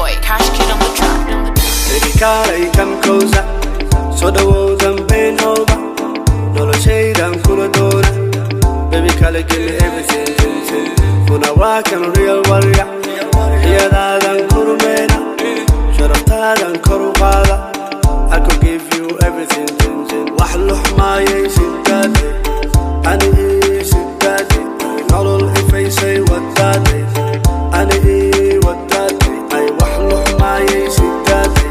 boy, Cash Kid on the track. Baby Kala come closer, so the walls and pain over. No shade and cool door. Baby Kala give me everything. When I walk I'm a real warrior. Here that and Kurumena. Shut up that and Kurubala. I could give you everything. Wahluh my daddy. And he's daddy. Not all if I say what that is. And he what that is. I wahluh my daddy.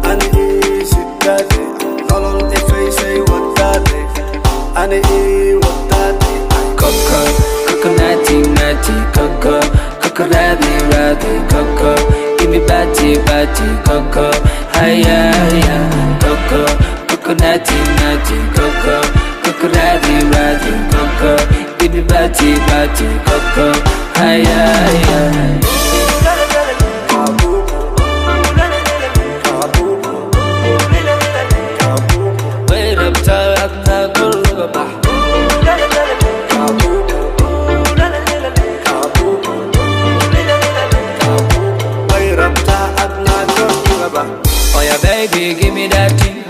And he's daddy. Not all if I say what that is. And he what that is. Koko, koko natty, koko, koko ratty, koko. Give me batty, koko. Hiya, koko, koko natty, koko, koko ratty, koko. Give me batty, koko. Hiya. Wait up, talk, na go back. Oh yeah, baby, give me that thing.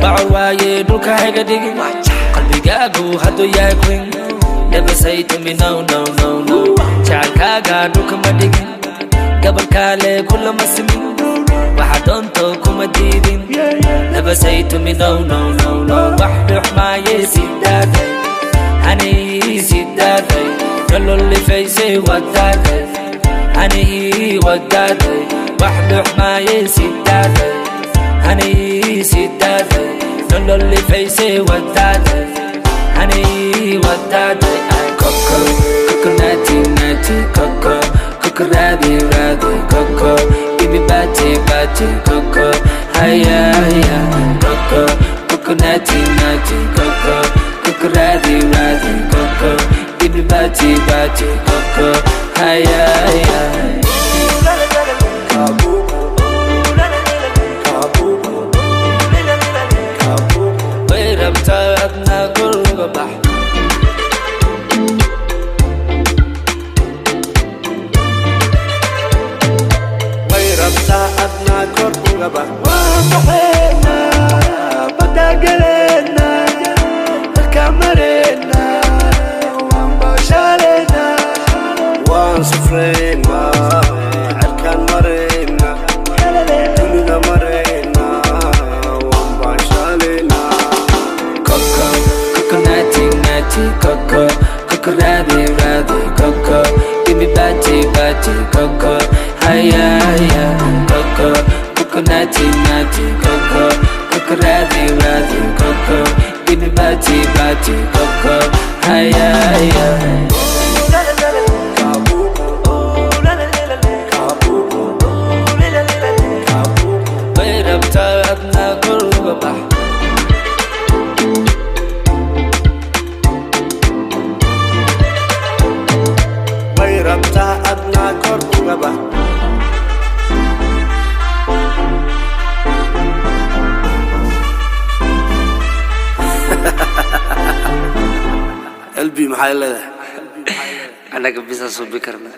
Ba'waye duka hega digi. Qalbiga go hado ya queen. Never say to me no, no, no, no. Chakaga duka madigi. Gabal kale kulla masmi. Wahadonto kuma didin. Never say to me no, no, no, no. Wahduh ma yesidade. Hani sidade. Kaloli face what that is. Hani what that is. وحده ما يسداده هني سداده نلولي فيسي وداده هني وداده كوكو كوكو ناتي كوكو كوكو رادي كوكو give باتي كوكو هيا كوكو كوكو ناتي كوكو كوكو رادي كوكو give باتي كوكو هيا Koko, koko radi, koko. Give me batty, koko. Hiya, koko. Koko natty, koko. Koko radi, koko. Give me batty, koko. Hiya. Wait up, talk, na go back. قلبي محايلة أنا قبيصة صوبي كرنا